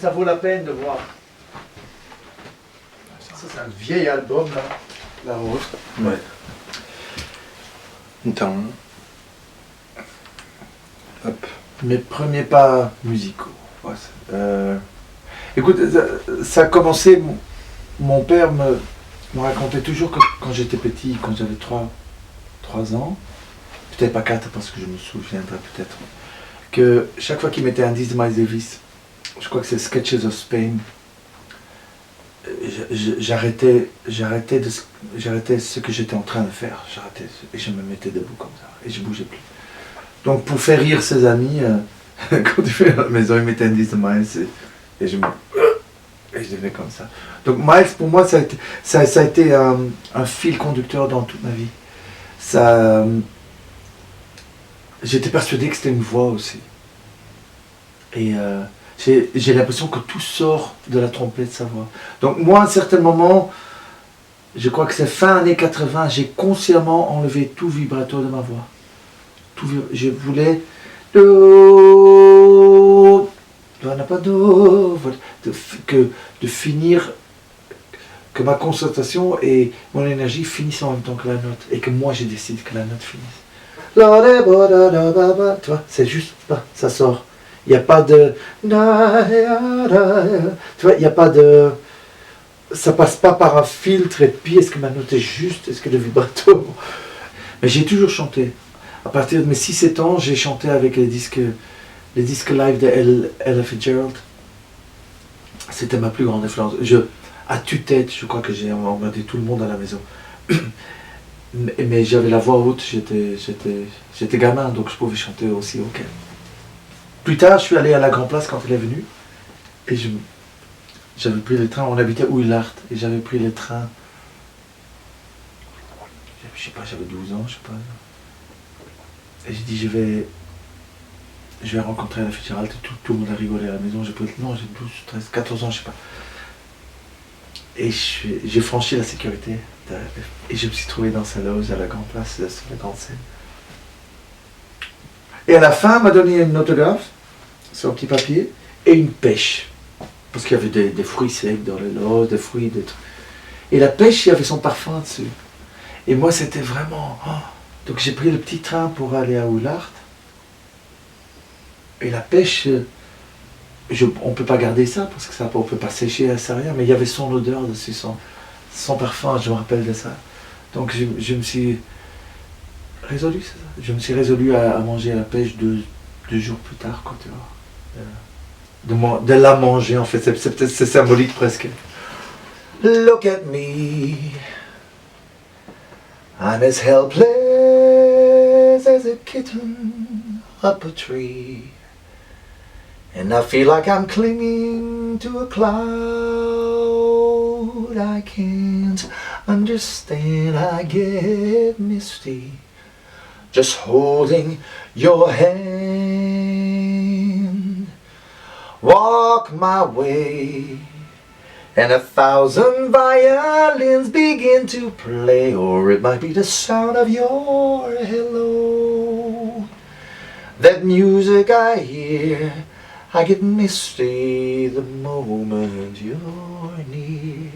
ça vaut la peine de voir. Ça c'est un vieil album là, La Rose. Ouais. Attends. Hop. Mes premiers pas musicaux. Ouais, écoute, ça a commencé, mon père me racontait toujours que quand j'étais petit, quand j'avais 3 ans, peut-être pas 4 parce que je me souviendrai peut-être, que chaque fois qu'il mettait un disque de Miles Davis, je crois que c'est Sketches of Spain, j'arrêtais ce que j'étais en train de faire, j'arrêtais et je me mettais debout comme ça et je bougeais plus. Donc pour faire rire ses amis, quand il fait à la maison, il mettait un disque de Miles et je devenais comme ça. Donc Miles pour moi ça a été un fil conducteur dans toute ma vie. J'étais persuadé que c'était une voix aussi. Et j'ai l'impression que tout sort de la trompette de sa voix. Donc moi, à un certain moment, je crois que c'est fin années 80, j'ai consciemment enlevé tout vibrato de ma voix. Je voulais de finir, que ma concentration et mon énergie finissent en même temps que la note, et que moi je décide que la note finisse. Tu vois, c'est juste, ça sort. Il n'y a pas de... Tu vois, il n'y a pas de... Ça passe pas par un filtre, et puis est-ce que ma note est juste, est-ce que le vibrato... Mais j'ai toujours chanté. À partir de mes 6-7 ans, j'ai chanté avec les disques live de Ella Fitzgerald. C'était ma plus grande influence. À tue-tête, je crois que j'ai emmerdé tout le monde à la maison. Mais j'avais la voix haute, j'étais gamin, donc je pouvais chanter aussi au calme. Plus tard, je suis allé à la Grand Place quand elle est venue, et j'avais pris le train, on habitait Oeilhart, et j'avais pris le train, je sais pas, j'avais 12 ans, je sais pas. Et j'ai dit, je vais rencontrer la Fitzgerald, et tout le monde a rigolé à la maison, j'ai 12, 13, 14 ans, je sais pas. Et j'ai franchi la sécurité, et je me suis trouvé dans sa loge à la Grand Place, sur la grande scène. Et à la fin, elle m'a donné une autographe, sur un petit papier, et une pêche. Parce qu'il y avait des fruits secs dans les loges, des fruits, des trucs. Et la pêche, il y avait son parfum dessus. Et moi, c'était vraiment... Donc j'ai pris le petit train pour aller à Oeilhart. Et la pêche, on ne peut pas garder ça, parce que ça, on ne peut pas sécher, ça rien, mais il y avait son odeur dessus, son parfum, je me rappelle de ça. Donc je me suis résolu, c'est ça. Je me suis résolu à manger la pêche 2 jours plus tard, quoi, tu vois. De la manger, en fait, c'est symbolique presque. Look at me, I'm as helpless as a kitten up a tree, and I feel like I'm clinging to a cloud I can't understand. I get misty just holding your hand. Walk my way, and 1,000 violins begin to play, or it might be the sound of your hello. That music I hear, I get misty the moment you're near.